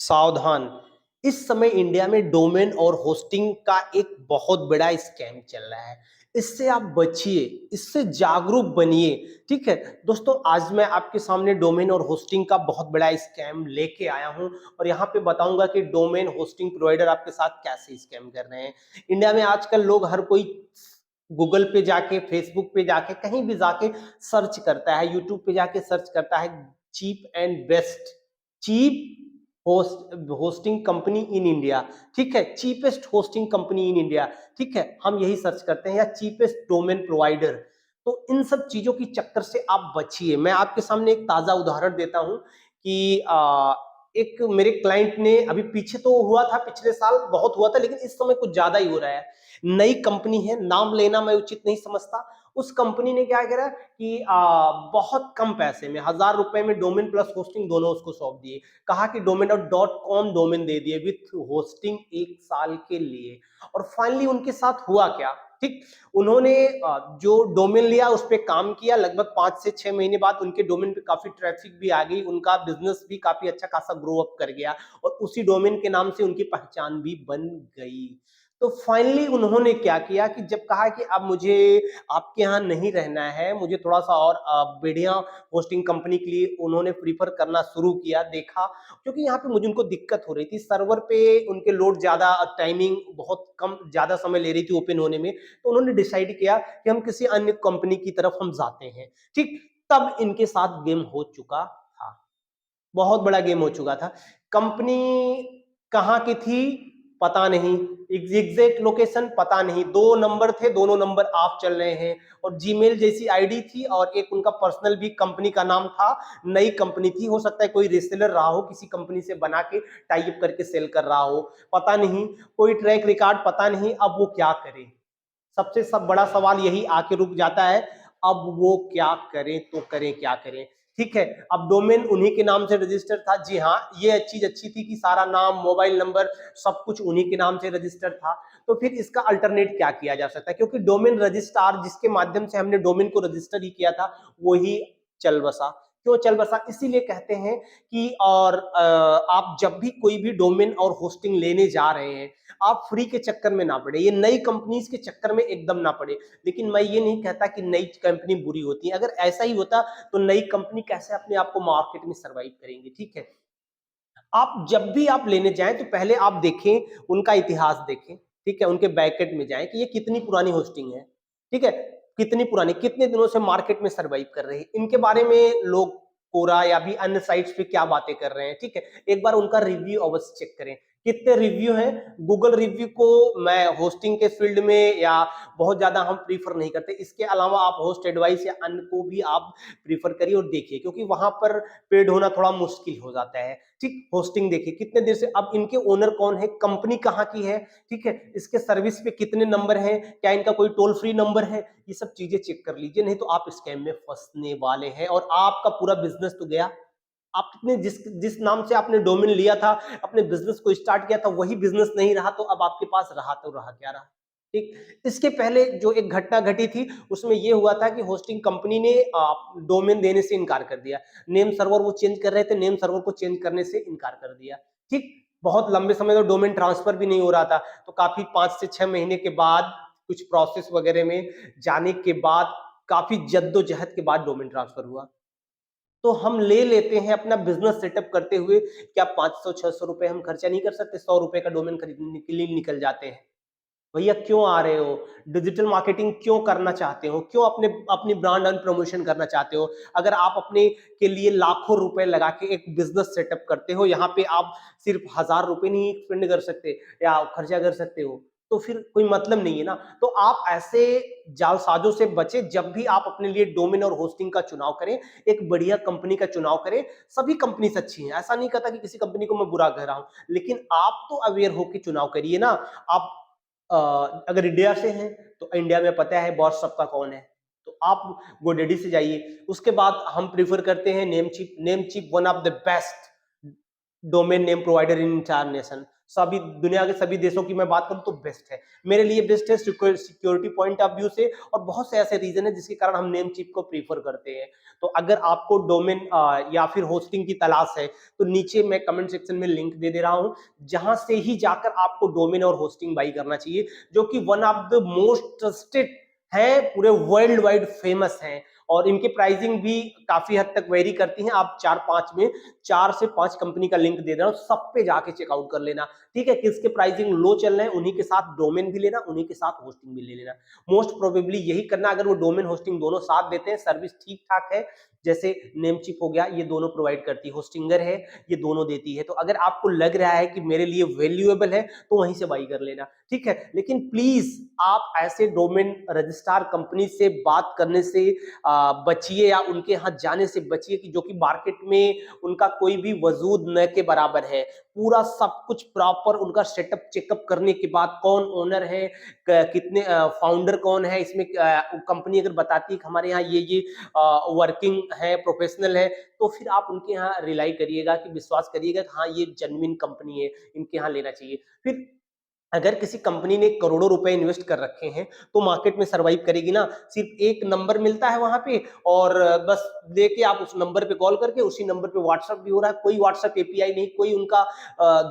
सावधान। इस समय इंडिया में डोमेन और होस्टिंग का एक बहुत बड़ा स्कैम चल रहा है। इससे आप बचिए, इससे जागरूक बनिए। ठीक है दोस्तों, आज मैं आपके सामने डोमेन और होस्टिंग का बहुत बड़ा स्कैम लेके आया हूं और यहां पे बताऊंगा कि डोमेन होस्टिंग प्रोवाइडर आपके साथ कैसे स्कैम कर रहे हैं। इंडिया में आजकल लोग हर कोई गूगल पे जाके, फेसबुक पे जाके, कहीं भी जाके सर्च करता है, यूट्यूब पे जाके सर्च करता है cheap and best, cheap hosting company in India. ठीक है, cheapest hosting company in India. ठीक है, हम यही सर्च करते हैं, या चीपेस्ट डोमेन प्रोवाइडर। तो इन सब चीजों की चक्कर से आप बचिए। मैं आपके सामने एक ताजा उदाहरण देता हूं कि एक मेरे क्लाइंट ने, अभी पीछे तो हुआ था, पिछले साल बहुत हुआ था, लेकिन इस समय कुछ ज्यादा ही हो रहा है। नई कंपनी है, नाम लेना मैं उचित नहीं समझता। उस कंपनी ने क्या करा कि बहुत कम पैसे में, 1000 रुपए में डोमेन प्लस होस्टिंग दोनों उसको सौंप दिए। कहा कि डोमेन डॉट कॉम डोमेन दे दिए विथ होस्टिंग 1 साल के लिए। और फाइनली उनके साथ हुआ क्या? ठीक, उन्होंने जो डोमेन लिया उस पर काम किया। लगभग 5 से 6 महीने बाद उनके डोमेन पे काफी ट्रैफिक भी आ गई, उनका बिजनेस भी काफी अच्छा खासा ग्रो अप कर गया और उसी डोमेन के नाम से उनकी पहचान भी बन गई। तो फाइनली उन्होंने क्या किया कि जब कहा कि अब मुझे आपके यहाँ नहीं रहना है, मुझे थोड़ा सा और बढ़िया होस्टिंग कंपनी के लिए उन्होंने प्रीफर करना शुरू किया। देखा, क्योंकि यहाँ पे मुझे उनको दिक्कत हो रही थी, सर्वर पे उनके लोड ज्यादा, टाइमिंग बहुत कम, ज्यादा समय ले रही थी ओपन होने में। तो उन्होंने डिसाइड किया कि हम किसी अन्य कंपनी की तरफ हम जाते हैं। ठीक, तब इनके साथ गेम हो चुका था, बहुत बड़ा गेम हो चुका था। कंपनी कहाँ की थी पता नहीं, एग्जैक्ट लोकेशन पता नहीं, 2 नंबर थे, दोनों नंबर ऑफ चल रहे हैं, और जीमेल जैसी आईडी थी और एक उनका पर्सनल भी कंपनी का नाम था। नई कंपनी थी, हो सकता है कोई रीसेलर रहा हो, किसी कंपनी से बना के टाई अप करके सेल कर रहा हो, पता नहीं, कोई ट्रैक रिकॉर्ड पता नहीं। अब वो क्या करे, सबसे सब बड़ा सवाल यही आके रुक जाता है, अब वो क्या करें, तो करें क्या करें। ठीक है, अब डोमेन उन्हीं के नाम से रजिस्टर था। जी हाँ, ये चीज अच्छी थी कि सारा नाम, मोबाइल नंबर, सब कुछ उन्हीं के नाम से रजिस्टर था। तो फिर इसका अल्टरनेट क्या किया जा सकता है, क्योंकि डोमेन रजिस्ट्रार जिसके माध्यम से हमने डोमेन को रजिस्टर ही किया था, वही चल बसा। क्यों चल बसा? इसीलिए कहते हैं कि, और आप जब भी कोई भी डोमेन और होस्टिंग लेने जा रहे हैं, आप फ्री के चक्कर में ना पड़े, ये नई कंपनीज के चक्कर में एकदम ना पड़े। लेकिन मैं ये नहीं कहता कि नई कंपनी बुरी होती है, अगर ऐसा ही होता तो नई कंपनी कैसे अपने आप को मार्केट में सरवाइव करेंगे। ठीक है, आप जब भी आप लेने जाएं तो पहले आप देखें, उनका इतिहास देखें। ठीक है, उनके बैकेट में जाएं कि ये कितनी पुरानी होस्टिंग है। ठीक है, कितनी पुरानी, कितने दिनों से मार्केट में सरवाइव कर रही है, इनके बारे में लोग कोरा या भी अन्य साइट्स पे क्या बातें कर रहे हैं। ठीक है, एक बार उनका रिव्यू अवश्य चेक करें, कितने रिव्यू हैं। गूगल रिव्यू को मैं होस्टिंग के फील्ड में या बहुत ज्यादा हम प्रीफर नहीं करते। इसके अलावा आप होस्ट एडवाइस या अन्य को भी आप प्रीफर करिए और देखिए, क्योंकि वहां पर पेड होना थोड़ा मुश्किल हो जाता है। ठीक, होस्टिंग देखिए कितने देर से, अब इनके ओनर कौन है, कंपनी कहाँ की है, ठीक है, इसके सर्विस पे कितने नंबर हैं, क्या इनका कोई टोल फ्री नंबर है, ये सब चीजें चेक कर लीजिए, नहीं तो आप स्कैम में फंसने वाले हैं और आपका पूरा बिजनेस तो गया। आपने जिस जिस नाम से आपने डोमेन लिया था, अपने बिजनेस को स्टार्ट किया था, वही बिजनेस नहीं रहा, तो अब आपके पास रहा तो रहा क्या रहा। ठीक, इसके पहले जो एक घटना घटी थी, उसमें यह हुआ था कि होस्टिंग कंपनी ने डोमेन देने से इनकार कर दिया। नेम सर्वर वो चेंज कर रहे थे, नेम सर्वर को चेंज करने से इनकार कर दिया। ठीक, बहुत लंबे समय तो डोमेन ट्रांसफर भी नहीं हो रहा था, तो काफी 5 से 6 महीने के बाद, कुछ प्रोसेस वगैरह में जाने के बाद, काफी जद्दोजहद के बाद डोमेन ट्रांसफर हुआ। तो हम ले लेते हैं अपना बिजनेस सेटअप करते हुए, क्या 500-600 रुपए हम खर्चा नहीं कर सकते? 100 रुपए का डोमेन खरीदने के लिए निकल जाते हैं। भैया क्यों आ रहे हो? डिजिटल मार्केटिंग क्यों करना चाहते हो? क्यों अपने अपनी ब्रांड एंड प्रमोशन करना चाहते हो? अगर आप अपने के लिए लाखों रुपए लगा के एक बिजनेस सेटअप करते हो, यहाँ पे आप सिर्फ 1000 रुपए नहीं स्पेंड कर सकते या खर्चा कर सकते हो, तो फिर कोई मतलब नहीं है ना। तो आप ऐसे जालसाजों से बचे, जब भी आप अपने लिए डोमेन और होस्टिंग का चुनाव करें, एक बढ़िया कंपनी का चुनाव करें। सभी कंपनी अच्छी हैं, ऐसा नहीं कहता कि किसी कंपनी को मैं बुरा कह रहा हूं, लेकिन आप तो अवेयर होकर चुनाव करिए ना। आप अगर इंडिया से हैं तो इंडिया में पता है बॉस सबका कौन है, तो आप गोडेडी से जाइए। उसके बाद हम प्रीफर करते हैं Namecheap. Namecheap one of the best domain name provider in international. सभी दुनिया के सभी देशों की मैं बात करूं तो बेस्ट है, मेरे लिए बेस्ट है सिक्योरिटी पॉइंट ऑफ व्यू से, और बहुत से ऐसे रीजन है जिसके कारण हम नेमचीप को प्रीफर करते हैं। तो अगर आपको डोमेन या फिर होस्टिंग की तलाश है तो नीचे मैं कमेंट सेक्शन में लिंक दे दे रहा हूं, जहां से ही जाकर आपको डोमेन और होस्टिंग बाई करना चाहिए, जो कि one of the most trusted है, पूरे वर्ल्ड वाइड फेमस हैं, और इनकी प्राइसिंग भी काफी हद तक वेरी करती हैं। आप 4-5 में 4 से 5 कंपनी का लिंक दे रहा हूं, सब पे जाके चेकआउट कर लेना, ठीक है। किसके प्राइसिंग लो चल रहे हैं उन्हीं के साथ डोमेन भी लेना, उन्हीं के साथ होस्टिंग भी ले लेना। मोस्ट प्रोबेबली यही करना, अगर वो डोमेन होस्टिंग दोनों साथ देते हैं, सर्विस ठीक ठाक है, जैसे नेमचीप हो गया ये दोनों प्रोवाइड करती है, होस्टिंगर है ये दोनों देती है, तो अगर आपको लग रहा है कि मेरे लिए वैल्यूएबल है तो वहीं से बाई कर लेना, ठीक है। लेकिन प्लीज आप ऐसे डोमेन रजिस्ट्रार कंपनी से बात करने से बचिए, या उनके यहाँ जाने से बचिए कि जो कि मार्केट में उनका कोई भी वजूद न के बराबर है। पूरा सब कुछ प्रॉपर उनका सेटअप चेकअप करने के बाद, कौन ओनर है, कितने फाउंडर कौन है, इसमें कंपनी अगर बताती है कि हमारे यहाँ ये वर्किंग है, प्रोफेशनल है, तो फिर आप उनके यहाँ रिलाई करिएगा, कि विश्वास करिएगा कि हाँ ये जेन्युइन कंपनी है, इनके यहाँ लेना चाहिए। फिर अगर किसी कंपनी ने करोड़ों रुपए इन्वेस्ट कर रखे हैं तो मार्केट में सरवाइव करेगी ना, सिर्फ एक नंबर मिलता है वहां पे, और बस लेके आप उस नंबर पे कॉल करके, उसी नंबर पे व्हाट्सएप भी हो रहा है, कोई व्हाट्सएप एपीआई नहीं, कोई उनका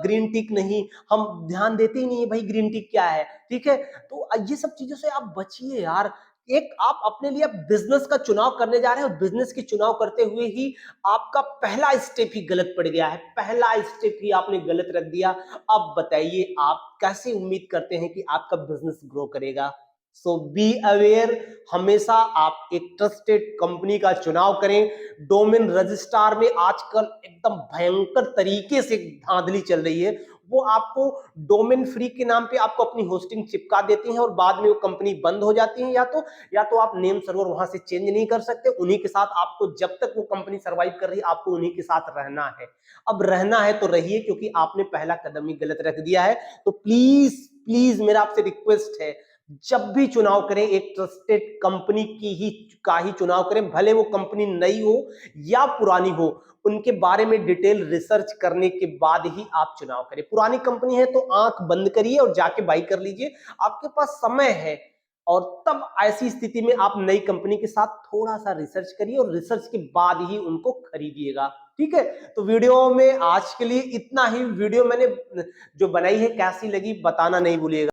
ग्रीन टिक नहीं, हम ध्यान देते ही नहीं है भाई ग्रीन टिक क्या है, ठीक है। तो ये सब चीजों से आप बचिए यार। एक आप अपने लिए बिजनेस का चुनाव करने जा रहे हैं, और बिजनेस की चुनाव करते हुए ही आपका पहला स्टेप ही गलत पड़ गया है, पहला स्टेप ही आपने गलत रख दिया। अब बताइए आप कैसे उम्मीद करते हैं कि आपका बिजनेस ग्रो करेगा। सो बी अवेयर, हमेशा आप एक ट्रस्टेड कंपनी का चुनाव करें। डोमेन रजिस्ट्रार में आजकल एकदम भयंकर तरीके से धांधली चल रही है, वो आपको डोमेन फ्री के नाम पे आपको अपनी होस्टिंग चिपका देती हैं, और बाद में वो कंपनी बंद हो जाती है, या तो आप नेम सर्वर वहां से चेंज नहीं कर सकते, उन्हीं के साथ आपको, जब तक वो कंपनी सरवाइव कर रही है आपको उन्हीं के साथ रहना है। अब रहना है तो रहिए, क्योंकि आपने पहला कदम ही गलत रख दिया है। तो प्लीज प्लीज मेरा आपसे रिक्वेस्ट है, जब भी चुनाव करें एक ट्रस्टेड कंपनी का ही चुनाव करें, भले वो कंपनी नई हो या पुरानी हो, उनके बारे में डिटेल रिसर्च करने के बाद ही आप चुनाव करें। पुरानी कंपनी है तो आंख बंद करिए और जाके बाई कर लीजिए, आपके पास समय है। और तब ऐसी स्थिति में आप नई कंपनी के साथ थोड़ा सा रिसर्च करिए, और रिसर्च के बाद ही उनको खरीदिएगा, ठीक है। तो वीडियो में आज के लिए इतना ही। वीडियो मैंने जो बनाई है कैसी लगी बताना नहीं भूलिएगा।